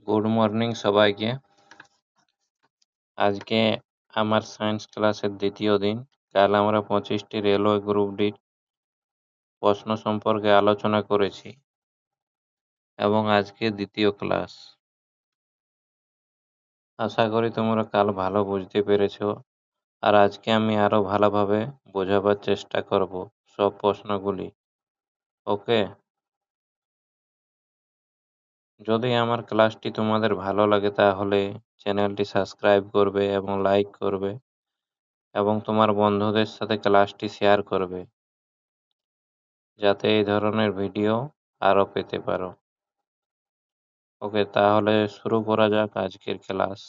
Good morning সবাইকে। আজকে আমার সায়েন্স ক্লাসের দ্বিতীয় দিন। কাল আমরা 25টি রেলওয়ে গ্রুপ ডির প্রশ্ন সম্পর্কে আলোচনা করেছি এবং আজকে দ্বিতীয় ক্লাস। আশা করি তোমরা কাল ভালো বুঝতে পেরেছো, আর আজকে আমি আরো ভালোভাবে বোঝাবার চেষ্টা করব সব প্রশ্নগুলি। ওকে? যদি আমার ক্লাসটি তোমাদের ভালো লাগে তাহলে চ্যানেলটি সাবস্ক্রাইব করবে এবং লাইক করবে এবং তোমার বন্ধুদের সাথে ক্লাসটি শেয়ার করবে, যাতে এই ধরনের ভিডিও আরও পেতে পারো। ওকে, তাহলে শুরু করা যাক আজকের ক্লাস।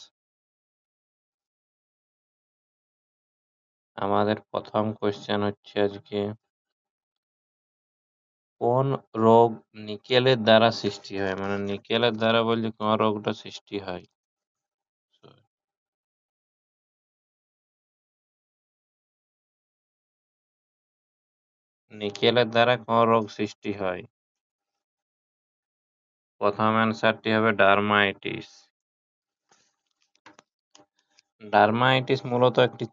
আমাদের প্রথম কোশ্চেন হচ্ছে আজকে, কোন রোগ নিকেলের দ্বারা সৃষ্টি হয়? মানে নিকেলের দ্বারা বলছি কোন রোগটা সৃষ্টি হয়? নিকেলের দ্বারা কোন রোগ সৃষ্টি হয়? প্রথম অ্যান্সারটি হবে ডার্মাইটিস। ডার্মাইটিস মূলত একটি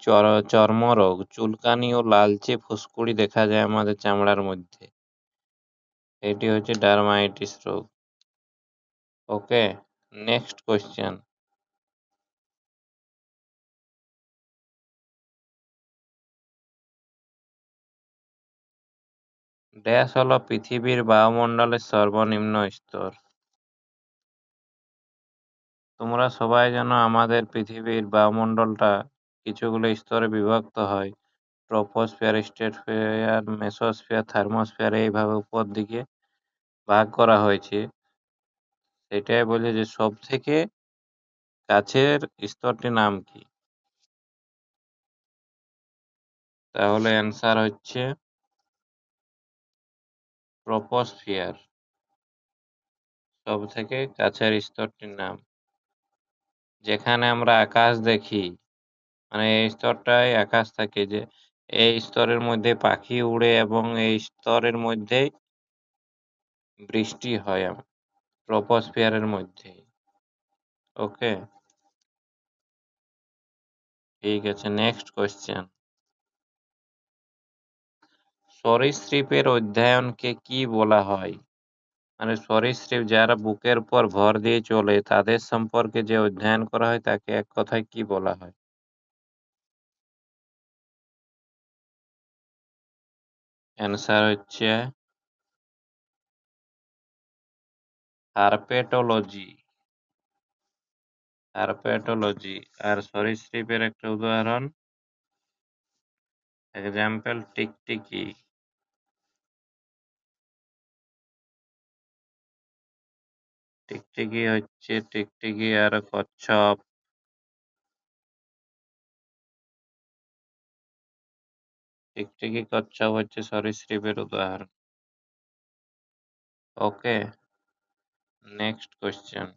চর্মরোগ। চুলকানি ও লালচে ফুসকুড়ি দেখা যায় আমাদের চামড়ার মধ্যে। এটি হচ্ছে ডার্মাইটিস রোগ। ওকে, নেক্সট কোশ্চেন। ড্যাশ হলো পৃথিবীর বায়ুমণ্ডলের সর্বনিম্ন স্তর? তোমরা সবাই জানো আমাদের পৃথিবীর বায়ুমণ্ডলটা কিছুগুলো স্তরে বিভক্ত হয়। ট্রপোস্ফিয়ার, স্ট্রেটোস্ফিয়ার, মেসোস্ফিয়ার, থার্মোস্ফিয়ার, এইভাবে উপর দিকে ভাগ করা হয়েছে। সেটাই বলে যে সব থেকে কাছের স্তরটির নাম কি? তাহলে অ্যান্সার হচ্ছে ট্রপোস্ফিয়ার, সব থেকে কাছের স্তরটির নাম। যেখানে আমরা আকাশ দেখি, মানে এই স্তরটায় আকাশ থাকে, যে এই স্তরের মধ্যে পাখি উড়ে এবং এই স্তরের মধ্যেই বৃষ্টি হয় ট্রপোস্ফিয়ারের মধ্যেই। ওকে, ঠিক আছে, নেক্সট কোশ্চেন। সরীসৃপের অধ্যয়নকে কি বলা হয়? মানে সরীসৃপ যারা বুকের উপর ভর দিয়ে চলে তাদের সম্পর্কে যে অধ্যয়ন করা হয় তাকে এক কথায় কি বলা হয়? অ্যান্সার হচ্ছে হার্পেটোলজি। হার্পেটোলজি। আর সরীসৃপের একটা উদাহরণ, এক্সাম্পল টিকটিকি। টিকটিকি হচ্ছে টিকটিকি আর কচ্ছপ। টিকটিকি, কচ্ছপ হচ্ছে সরীসৃপের উদাহরণ। ওকে, নেক্সট কোশ্চেন।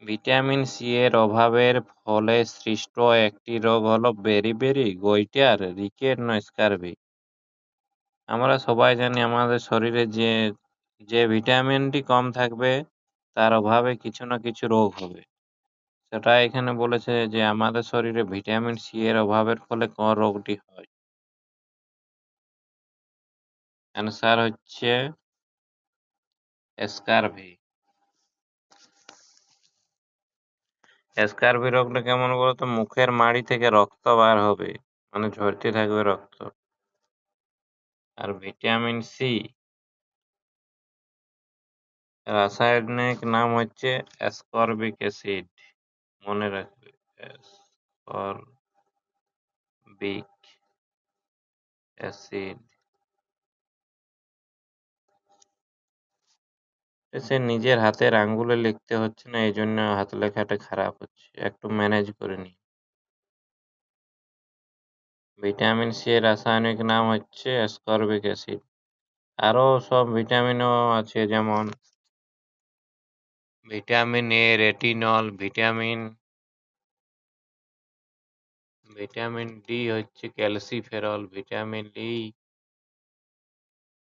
ভিটামিন সি এর অভাবের ফলে সৃষ্ট একটি রোগ হলো বেরি, গইটার, রিকেট না স্কারবি? আমরা সবাই জানি আমাদের শরীরে যে যে ভিটামিনটি কম থাকবে তার অভাবে কিছু না কিছু রোগ হবে। সেটা এখানে বলেছে যে আমাদের শরীরে ভিটামিন সি এর অভাবের ফলে কোন রোগটি হয়? অ্যান্সার হচ্ছে স্কারভি। স্কারভি রোগটা কেমন বলতো? মুখের মাড়ি থেকে রক্ত বার হবে, মানে ঝরতে থাকবে রক্ত। আর ভিটামিন সি রাসায়নিক নাম হচ্ছে অ্যাসকর্বিক অ্যাসিড। মনে রাখবে, অ্যাসকর্বিক অ্যাসিড। সে নিজের হাতের আঙ্গুলে লিখতে হচ্ছে না, এই জন্য হাত লেখাটা খারাপ হচ্ছে, একটু ম্যানেজ করে নি। ভিটামিন সি এর রাসায়নিক নাম হচ্ছে অ্যাসকর্বিক অ্যাসিড। আরো সব ভিটামিনও আছে, যেমন vitamin A, retinol, vitamin D হচ্ছে ক্যালসিফেরল, ভিটামিন ই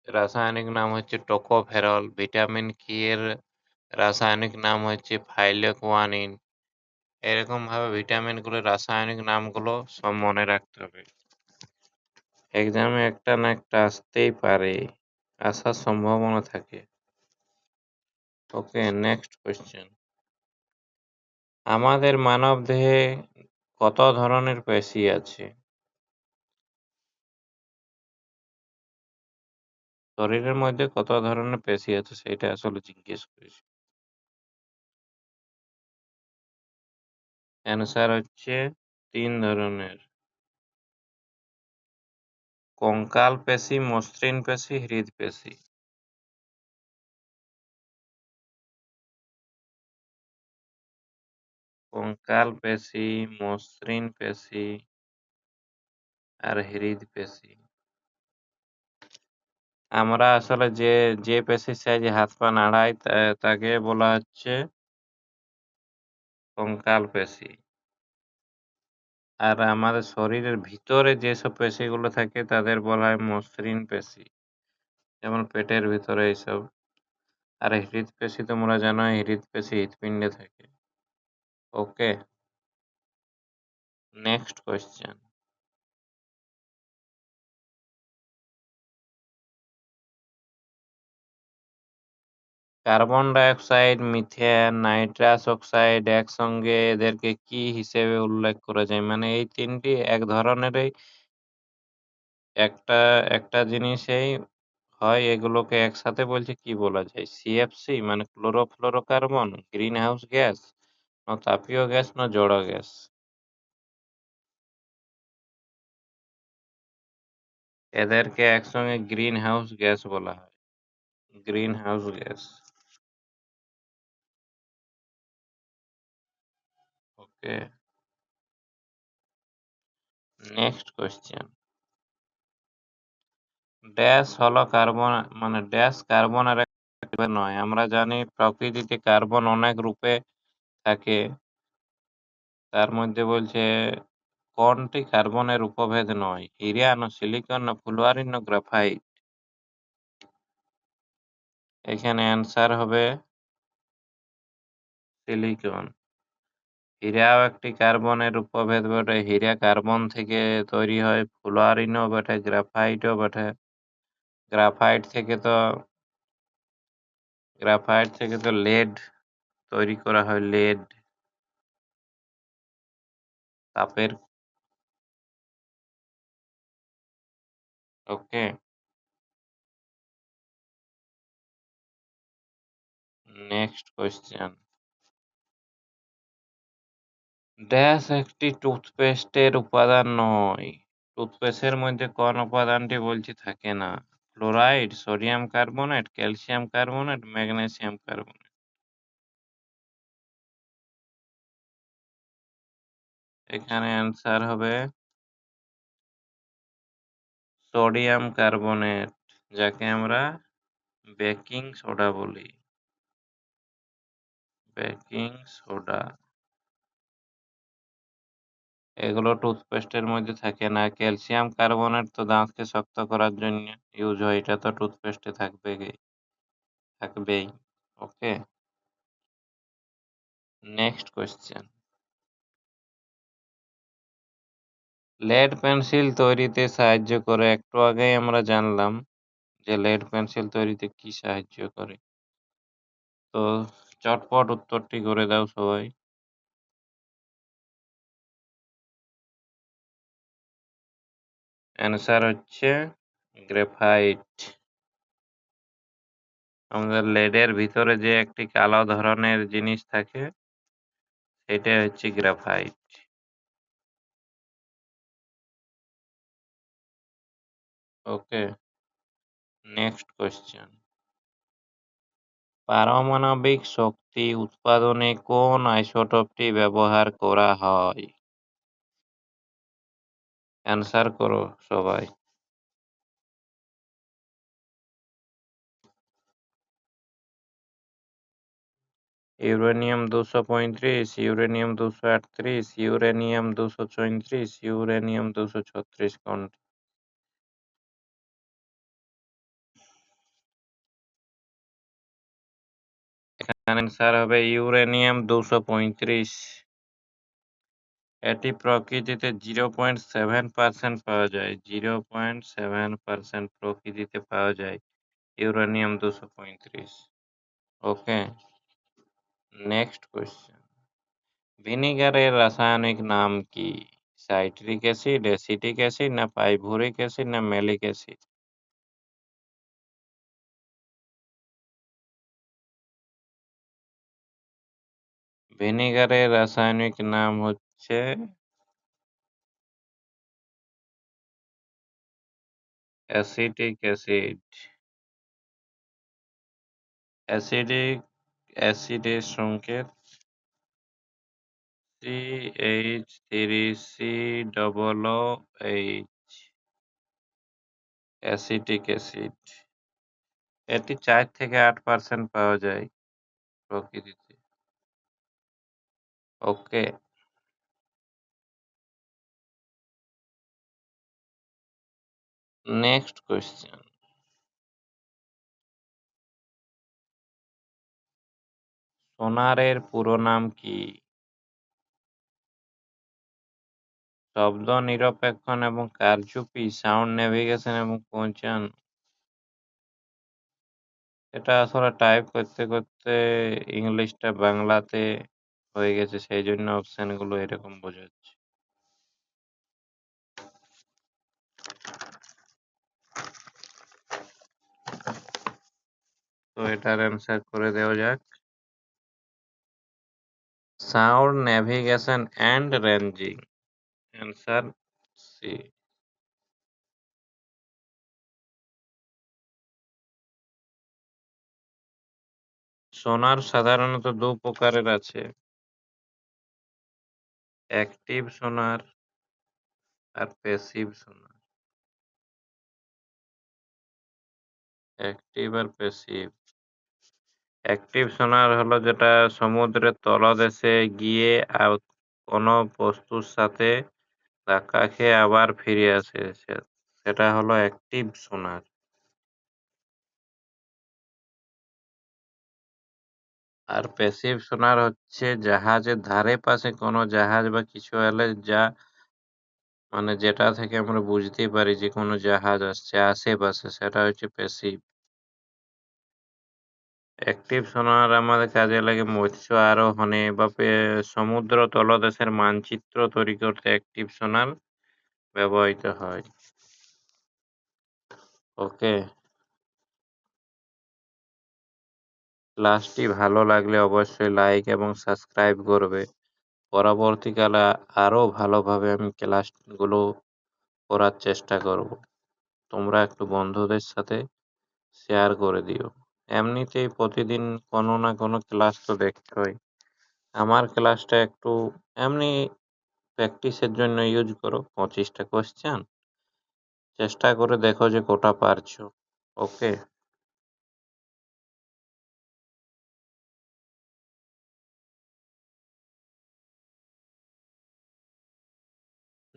রাসায়নিক নাম হচ্ছে টোকোফেরল, ভিটামিন কে এর রাসায়নিক নাম হচ্ছে ফাইলেকোয়ানিন। এরকমভাবে ভিটামিনগুলোর রাসায়নিক নামগুলো সব মনে রাখতে হবে। এক্সামে একটা না একটা আসতেই পারে, আসার সম্ভাবনা থাকে। Okay, next question. আমাদের মানবদেহে কত ধরনের পেশি আছে? শরীরের মধ্যে কত ধরনের পেশি আছে সেটা আসলে জিজ্ঞেস করেছি। অ্যান্সার হচ্ছে ৩ ধরনের। কঙ্কাল পেশি, মসৃণ পেশি, হৃদপেশি। কঙ্কাল পেশি, মসৃণ পেশি আর হৃদপেশি। আমরা আসলে যে পেশির সাহায্যে হাত পা নাড়াই তাকে বলা হচ্ছে কঙ্কাল পেশি। আর আমাদের শরীরের ভিতরে যেসব পেশিগুলো থাকে তাদের বলা হয় মসৃণ পেশি। যেমন পেটের ভিতরে এইসব। আর হৃদপেশি তোমরা জানোই, হৃদপেশি হৃৎপিণ্ডে থাকে। Okay, next question. Carbon dioxide, methane, nitrous oxide একসঙ্গে এদেরকে কি হিসেবে উল্লেখ করা যায়? মানে এই ৩ টি এক ধরনেরই একটা একটা জিনিসেই হয়, এগুলোকে একসাথে বলছে কি বলা যায়? সিএফসি মানে ক্লোরোফ্লোরোকার্বন, গ্রিন হাউস গ্যাস, না তাপীয় গ্যাস, না জড় গ্যাস? এদেরকে একসঙ্গে গ্রিন হাউস গ্যাস বলা হয়। Green house gas. Okay, next question. Dash হলো কার্বন, মানে ড্যাশ কার্বনের একটা নয়। আমরা জানি প্রকৃতিতে কার্বন অনেক রূপে থাকে। তার মধ্যে বলছে কোনটি কার্বনের উপভেদ নয়? হীরা, না সিলিকন, না ফুলুয়ারিন, না গ্রাফাইট? এখানে অ্যান্সার হবে সিলিকন। হীরাও একটি কার্বনের উপভেদ বটে। হীরা কার্বন থেকে তৈরি হয়। ফুলুয়ারিনও বটে, গ্রাফাইটও বটে। গ্রাফাইট থেকে তো লেড তৈরি করা হয়, লেড। তাপের। ওকে, নেক্সট কোয়েশ্চেন। ড্যাশ একটি টুথপেস্টের উপাদান নয়। টুথপেস্টের মধ্যে কোন উপাদানটি বলছি থাকে না? Fluoride, sodium carbonate, calcium carbonate, magnesium carbonate? এখানে অ্যান্সার হবে সোডিয়াম কার্বনেট, যাকে আমরা বেকিং সোডা বলি। Baking soda. এগুলো টুথপেস্টের মধ্যে থাকে না। ক্যালসিয়াম কার্বনেট তো দাঁতকে শক্ত করার জন্য ইউজ হয়, এটা তো টুথপেস্টে থাকবেই। ওকে, নেক্সট কোয়েশ্চেন। লেড পেন্সিল তৈরিতে সাহায্য করে, একটু আগেই আমরা জানলাম যে লেড পেন্সিল তৈরিতে কি সাহায্য করে। তো চটপট উত্তরটি করে দাও সবাই। অ্যান্সার হচ্ছে গ্রাফাইট। আমাদের লেডের ভিতরে যে একটি কালো ধরনের জিনিস থাকে সেটাই হচ্ছে গ্রাফাইট। ওকে, নেক্সট কোয়েশ্চেন। পারমাণবিক শক্তি উৎপাদনে কোন আইসোটোপটি ব্যবহার করা হয়? অ্যান্সার করো সবাই। ইউরেনিয়াম-235, ইউরেনিয়াম-238, ইউরেনিয়াম-234, ইউরেনিয়াম-236 কোনটি? এখানে অ্যান্সার হবে ইউরেনিয়াম 235। এটি প্রকৃতিতে 0.7% পাওয়া যায়। 0.7% প্রকৃতিতে পাওয়া যায় ইউরেনিয়াম 235। ওকে, নেক্সট কোয়েশ্চেন। ভিনিগারের রাসায়নিক নাম কি? সাইট্রিক অ্যাসিড, অ্যাসিটিক অ্যাসিড, না পাইভরিক অ্যাসিড, না ম্যালিক অ্যাসিড? ভিনিগারের রাসায়নিক নাম হচ্ছে অ্যাসিটিক অ্যাসিড। অ্যাসিডিক অ্যাসিডের সংকেত CH3COOH। Acetic acid. এটি 4 থেকে 8% পাওয়া যায় প্রকৃতিতে। ওকে, নেক্সট কোয়েশ্চেন। সোনারের পুরো নাম কি? শব্দ নিরপেক্ষণ এবং কারচুপি, সাউন্ড নেভিগেশন এবং পৌঁছানো। এটা আসলে টাইপ করতে করতে ইংলিশটা বাংলাতে হয়ে গেছে, সেই জন্য অপশনগুলো এরকম বোঝাচ্ছে। তো এটার অ্যান্সার করে দেওয়া যাক। Sound navigation and ranging. Answer C. Sonar সাধারণত দু প্রকারের আছে, অ্যাক্টিভ সোনার আর প্যাসিভ সোনার। অ্যাক্টিভ আর প্যাসিভ। অ্যাক্টিভ সোনার হলো যেটা সমুদ্রের তলদেশে গিয়ে কোনো বস্তুর সাথে ধাক্কা খেয়ে আবার ফিরে আসে, সেটা হলো অ্যাক্টিভ সোনার। আর প্যাসিভ সোনার হচ্ছে জাহাজের ধারে পাশে কোনো জাহাজ বা কিছু এলে যা মানে যেটা থেকে আমরা বুঝতেই পারি যে কোনো জাহাজ আসছে আশেপাশে, সেটা হচ্ছে প্যাসিভ। অ্যাক্টিভ সোনার আমাদের কাজে লাগে মৎস্য আরোহণে বা সমুদ্র তলদেশের মানচিত্র তৈরি করতে অ্যাক্টিভ সোনার ব্যবহৃত হয়। ওকে, ক্লাসটি ভালো লাগলে অবশ্যই লাইক এবং সাবস্ক্রাইব করবে। পরবর্তীকালে আরও ভালোভাবে আমি ক্লাসগুলো করার চেষ্টা করব। তোমরা একটু বন্ধুদের সাথে শেয়ার করে দিও। এমনিতেই প্রতিদিন কোনো না কোনো ক্লাস তো দেখছোই। আমার ক্লাসটা একটু এমনি প্র্যাকটিসের জন্য ইউজ করো। 25টা কোয়েশ্চেন চেষ্টা করে দেখো যে কটা পারছো। ওকে,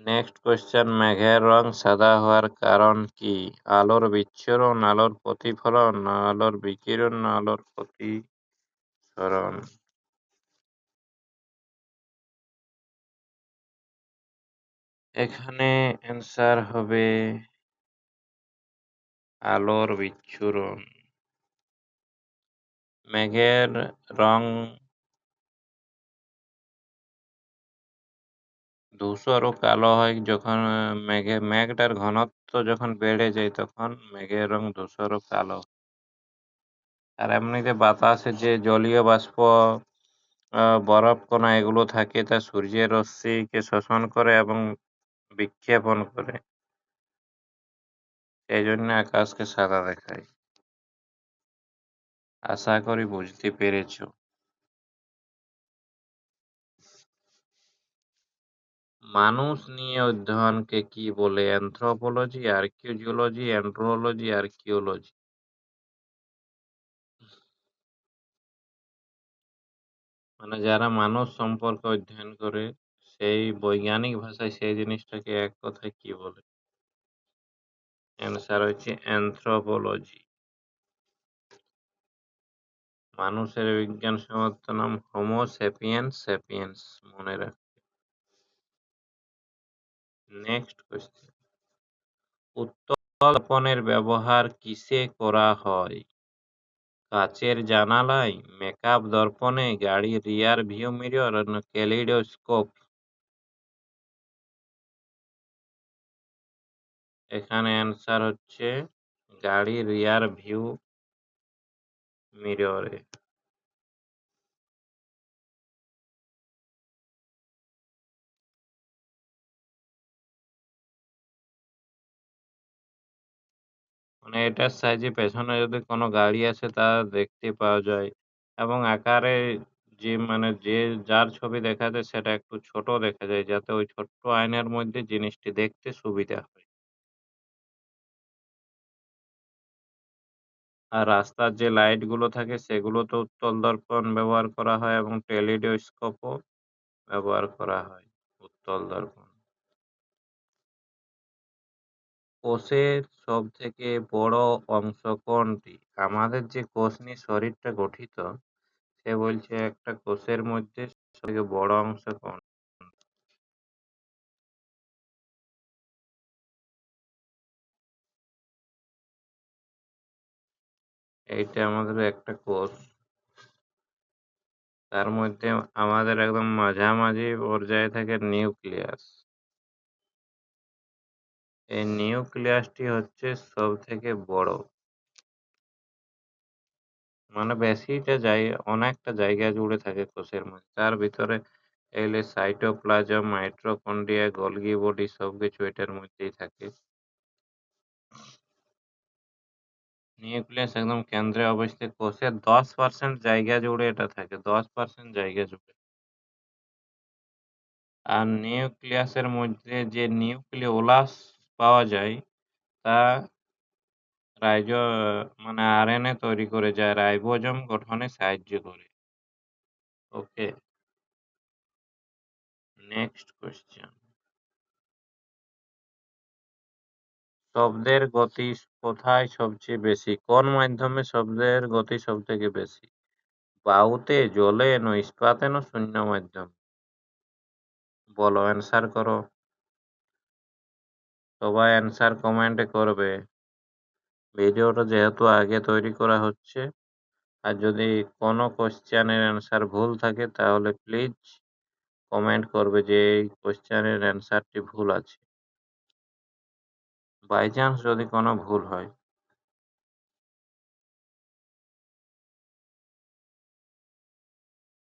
নেক্সট কোয়েশ্চেন। মেঘের রং সাদা হওয়ার কারণ কি? আলোর বিচ্ছুরণ, আলোর প্রতিফলন, না আলোর বিকিরণ, না আলোর প্রতিসরণ? এখানে অ্যান্সার হবে আলোর বিচ্ছুরণ। মেঘের রং ধূসর ও কালো হয় যখন মেঘটার ঘনত্ব যখন বেড়ে যায় তখন মেঘের রং ধূসর ও কালো। আর এমনিতে বাতাসে যে জলীয় বাষ্প, বরফ কণা এগুলো থাকে তা সূর্যের রশ্মিকে শোষণ করে এবং বিক্ষেপণ করে, সেই জন্য আকাশকে সাদা দেখায়। আশা করি বুঝতে পেরেছো। মানুষ নিয়ে অধ্যয়নকে কি বলে? Anthropology, archaeology, andrology, archaeology? মানে যারা মানুষ সম্পর্কে অধ্যয়ন করে সেই বৈজ্ঞানিক ভাষায় সেই জিনিসটাকে এক কথায় কি বলে? অ্যান্সার হচ্ছে অ্যানথ্রোপোলজি। মানুষের বিজ্ঞানসম্মত নাম হোমো স্যাপিয়েন্স স্যাপিয়েন্স, মনে রাখ। নেক্সট কোয়েশ্চেন, উত্তল দর্পণের ব্যবহার কিসে করা হয়? কাচের জানালায়, মেকআপ দর্পণে, গাড়ির রিয়ার ভিউ মিরর, না ক্যালিডোস্কোপ? এখানে অ্যান্সার হচ্ছে গাড়ির রিয়ার ভিউ মিররে। মানে এটার সাহায্যে পেছনে যদি কোনো গাড়ি আসে তা দেখতে পাওয়া যায়, এবং আকারে যে যার ছবি দেখা যায় সেটা একটু ছোট দেখা যায়, যাতে ওই ছোট্ট আয়নার মধ্যে জিনিসটি দেখতে সুবিধা হয়। আর রাস্তার যে লাইট গুলো থাকে সেগুলোতে উত্তল দর্পণ ব্যবহার করা হয়, এবং টেলিস্কোপও ব্যবহার করা হয় উত্তল দর্পণ। কোষের সবথেকে বড় অংশ কোনটি? আমাদের যে কোষ নিয়ে শরীরটা গঠিত, সে বলছে একটা কোষের মধ্যে সবথেকে বড় অংশ কোন? এইটা আমাদের একটা কোষ, তার মধ্যে আমাদের একদম মাঝামাঝি পর্যায়ে থাকে নিউক্লিয়াস। এই নিউক্লিয়াসটি হচ্ছে সব থেকে বড়, মানে অনেকটা জায়গা জুড়ে থাকে কোষের মধ্যে। তার ভিতরে এগুলি সাইটোপ্লাজম, মাইটোকন্ড্রিয়া, গোলগি বডি সবকিছু এটার মধ্যেই থাকে। নিউক্লিয়াস একদম কেন্দ্রে অবস্থিত, কোষের 10% জায়গা জুড়ে এটা থাকে, 10% জায়গা জুড়ে। আর নিউক্লিয়াসের মধ্যে যে নিউক্লিওলাস পাওয়া যায় তা রাইজো মানে আরএনএ তৈরি করে, যা রাইবোজোম গঠনে সাহায্য করে। ওকে, নেক্সট কোয়েশ্চেন, শব্দের গতি কোথায় সবচেয়ে বেশি? কোন মাধ্যমে শব্দের গতি সব থেকে বেশি? বায়ুতে, জলে, না ইস্পাতে, না শূন্য মাধ্যম? বলো, অ্যান্সার করো। সবাই অ্যান্সার কমেন্টে করবে। ভিডিওটা যেহেতু আগে তৈরি করা হচ্ছে, আর যদি কোনো কোশ্চেনের অ্যান্সার ভুল থাকে তাহলে প্লিজ কমেন্ট করবে যে এই কোশ্চেনের অ্যান্সারটি ভুল আছে। বাই চান্স যদি কোনো ভুল হয়,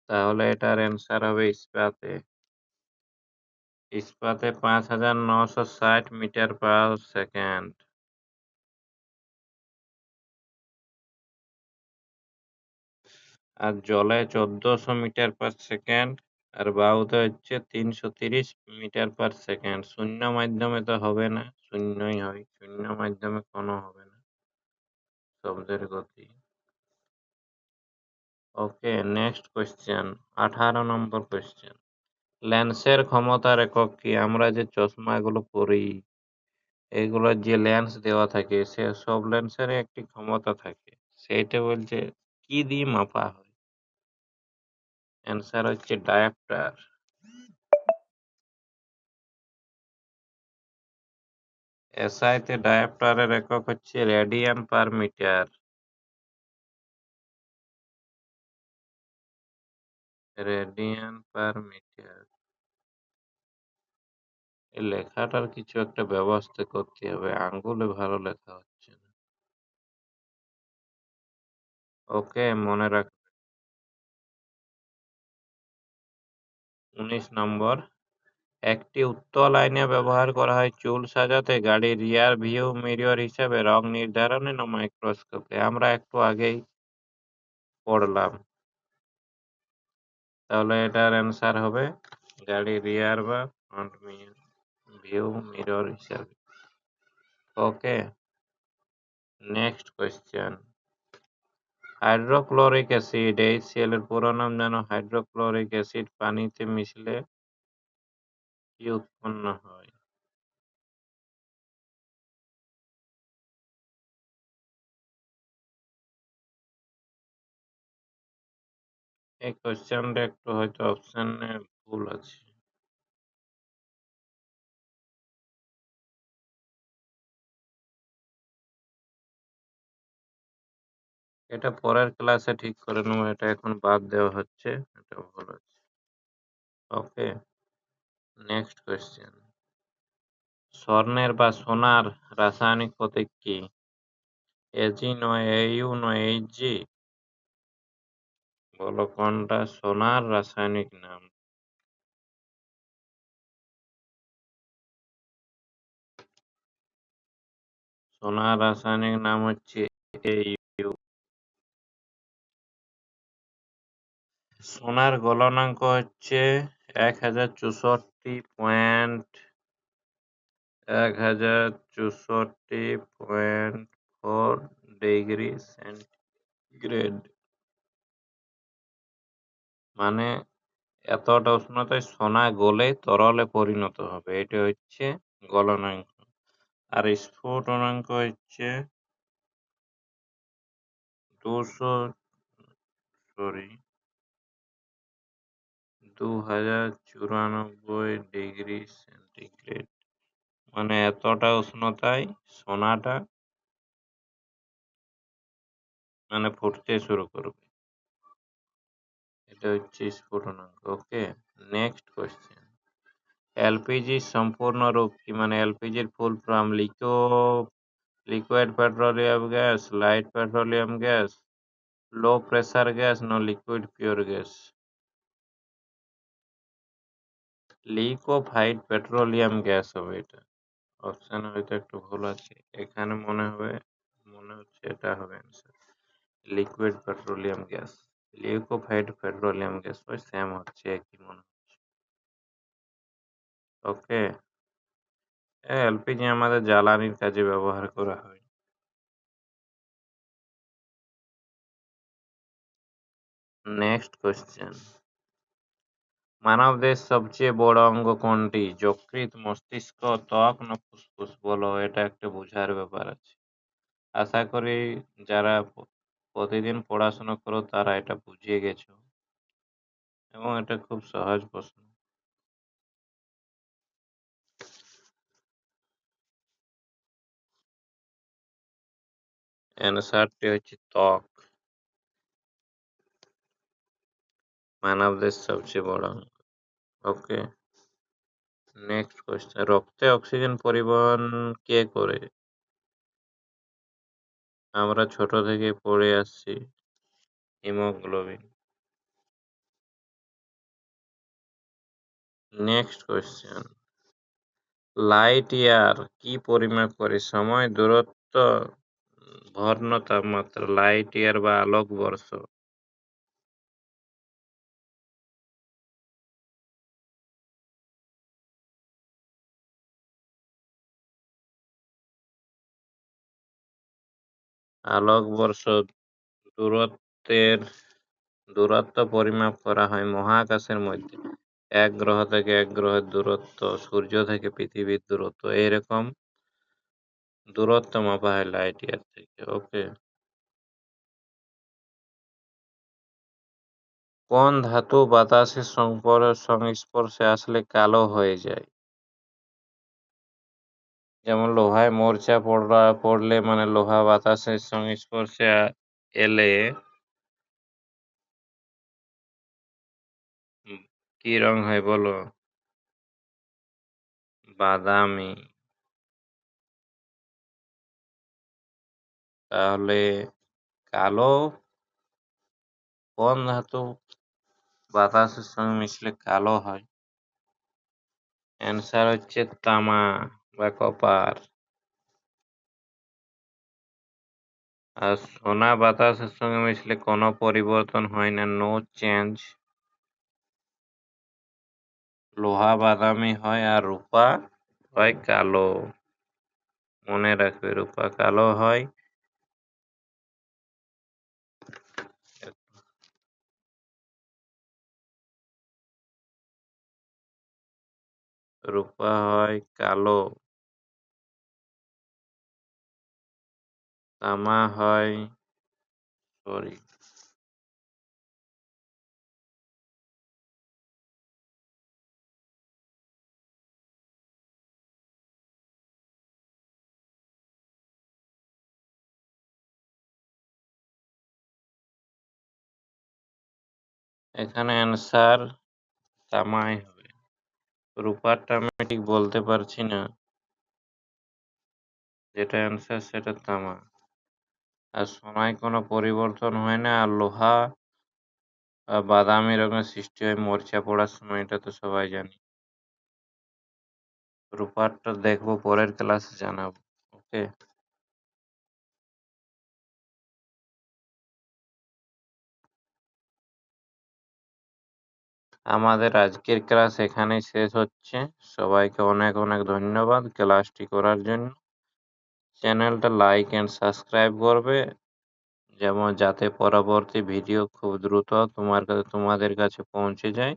তাহলে এটার অ্যান্সার হবে ইস্পাতে। ইস্পাতে 5960 মিটার পার সেকেন্ড। আর জলে 1400 মিটার পার সেকেন্ড। আর বায়ুতে হচ্ছে 330 মিটার পার সেকেন্ড। শূন্য মাধ্যমে তো হবে না, শূন্যই হয়, শূন্য মাধ্যমে কোনো হবে না শব্দের গতি। ওকে, নেক্সট কোয়েশ্চেন, 18 নম্বর কোয়েশ্চেন, লেন্সের ক্ষমতার একক কি? আমরা যে চশমাগুলো পরি, এগুলোর যে লেন্স দেওয়া থাকে সে সব লেন্সের একটি ক্ষমতা থাকে, সেইটা বলছে কি দিয়ে মাপা হয়? অ্যান্সার হচ্ছে ডায়াপ্টার। এসআইতে ডায়াপ্টারের একক হচ্ছে radian per metre. Radian per metre. এই লেখাটার কিছু একটা ব্যবস্থা করতে হবে, আঙ্গুলে ভালো লেখা হচ্ছে না। ওকে, মনে রাখ। 19 নম্বর, একটি উত্তল আয়না ব্যবহার করা হয় চুল সাজাতে, গাড়ির রিয়ার ভিউ মিরর হিসাবে, রং নির্ধারণে, না মাইক্রোস্কোপে? আমরা একটু আগেই পড়লাম, তাহলে এটার অ্যান্সার হবে গাড়ির রিয়ার বা ফ্রন্ট ভিউ মিরর হিসাবে। Okay, next question, hydrochloric acid HCl এর পুরো নাম জানো? হাইড্রোক্লোরিক অ্যাসিড পানিতে মিশলে কি উৎপন্ন হয়? এই কোয়েশ্চেনটা একটু হয়তো অপশনে ভুল আছে। এটা পরের ক্লাসে ঠিক করে নেবো, এটা এখন বাদ দেওয়া হচ্ছে, এটা ভুল আছে। ওকে, নেক্সট কোয়েশ্চেন। স্বর্ণের বা সোনার রাসায়নিক প্রতীক কি? এজি নয় এইউ নয় এইচজি? বলো কোনটা সোনার রাসায়নিক নাম? সোনার রাসায়নিক নাম হচ্ছে এইউ। সোনার গলনাঙ্ক হচ্ছে 1064.4 ডিগ্রি সেন্টিগ্রেড। মানে এতটা উষ্ণতায় সোনা গলে তরলে পরিণত হবে, এটা হচ্ছে গলনাঙ্ক। আর স্ফুটনাঙ্ক হচ্ছে 200 সরি 2094 ডিগ্রি সেন্টিগ্রেড। মানে এতটা উষ্ণতায় সোনাটা মানে ফুটতে শুরু করবে, এটা হচ্ছে স্ফুটনাঙ্ক। ওকে, নেক্সট কোয়েশ্চেন। এলপিজির সম্পূর্ণ রূপ কি? মানে এলপিজির full form liquid petroleum gas, light petroleum gas, low pressure gas, না liquid pure gas? Liquefied petroleum gas হবে এটা। অপশানে হয়তো একটু ভুল আছে, এখানে মনে হচ্ছে এটা হবে answer, liquid petroleum gas. Liquefied petroleum gas ওই সেম হচ্ছে, একই মনে হচ্ছে। ওকে, এলপিজি আমাদের জ্বালানির কাজে ব্যবহার করা হয়। Next question. মানবদেহের সবচেয়ে বড় অঙ্গ কোনটি? যকৃৎ, মস্তিষ্ক, ত্বক, না ফুসফুস? বলো, এটা একটা বোঝার ব্যাপার আছে। আশা করি যারা প্রতিদিন পড়াশোনা করো তারা এটা বুঝিয়ে গেছো, এবং এটা খুব সহজ প্রশ্ন। অ্যান্সারটি হচ্ছে ত্বক, মানবদেহের সবচেয়ে বড় অঙ্গ। ওকে, নেক্সট কোয়েশ্চেন। রক্তে অক্সিজেন পরিবহন কে করে? আমরা ছোট থেকে পড়ে আসছি, haemoglobin. Next question. Light year কি পরিমাপ করে? সময়, দূরত্ব, ঘন তাপমাত্রা? লাইট ইয়ার বা আলোকবর্ষ। আলোকবর্ষ দূরত্বের দূরত্ব পরিমাপ করা হয় মহাকাশের মধ্যে। এক গ্রহ থেকে এক গ্রহের দূরত্ব, সূর্য থেকে পৃথিবীর দূরত্ব, এরকম দূরত্ব মাপা হয় লাইট ইয়ার থেকে। ওকে, কোন ধাতু বাতাসের সংস্পর্শে আসলে কালো হয়ে যায়? যেমন লোহায় মরচা পড়লে মানে লোহা বাতাসের সংস্পর্শে এলে কি রং হয় বলো? বাদামি। তাহলে কালো কোন ধাতু বাতাসের সঙ্গে মিশলে কালো হয়? অ্যান্সার হচ্ছে তামা বা কপার। আর সোনা বাতাসের সঙ্গে মিশলে কোনো পরিবর্তন হয় না, নো চেঞ্জ। লোহা বাদামি হয় আর রূপা হয় কালো। মনে রাখবে, রূপা কালো হয়, রূপা হয় কালো, তামা হয় সরি এখানে অ্যান্সার তামাই হবে। রূপারটা আমি ঠিক বলতে পারছি না। যেটা অ্যান্সার সেটা তামা। আর সোনায় কোনো পরিবর্তন হয় না, আর লোহা বাদামি রঙের সৃষ্টি হয় মরচা পড়ার সময়, এটা তো সবাই জানি। রূপারটা দেখবো পরের ক্লাসে জানাবো। ওকে। আমাদের আজকের ক্লাস এখানেই শেষ হচ্ছে। সবাইকে অনেক অনেক ধন্যবাদ ক্লাসটি করার জন্য। চ্যানেলটা লাইক অ্যান্ড সাবস্ক্রাইব করবে, যেমন যাতে পরবর্তী ভিডিও খুব দ্রুত তোমাদের কাছে পৌঁছে যায়।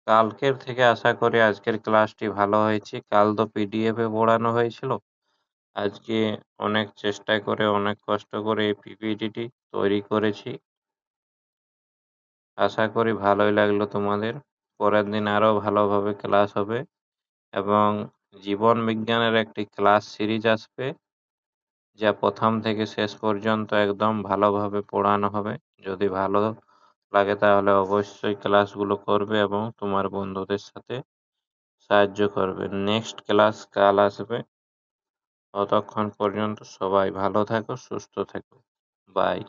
কালকের থেকে আশা করি আজকের ক্লাসটি ভালো হয়েছে। কাল তো পিডিএফ এ পড়ানো হয়েছিল। আজকে অনেক চেষ্টা করে অনেক কষ্ট করে এই পিপিটিটি তৈরি করেছি। আশা করি ভালোই লাগলো তোমাদের। পরের দিন আরো ভালোভাবে ক্লাস হবে এবং জীবন বিজ্ঞানের একটি ক্লাস সিরিজ আসবে, যা প্রথম থেকে শেষ পর্যন্ত একদম ভালোভাবে পড়ানো হবে। যদি ভালো লাগে তাহলে অবশ্যই ক্লাসগুলো করবে এবং তোমার বন্ধুদের সাথে সাহায্য করবে। নেক্সট ক্লাস কাল আসবে। ততক্ষণ পর্যন্ত সবাই ভালো থাকো, সুস্থ থেকো। বাই।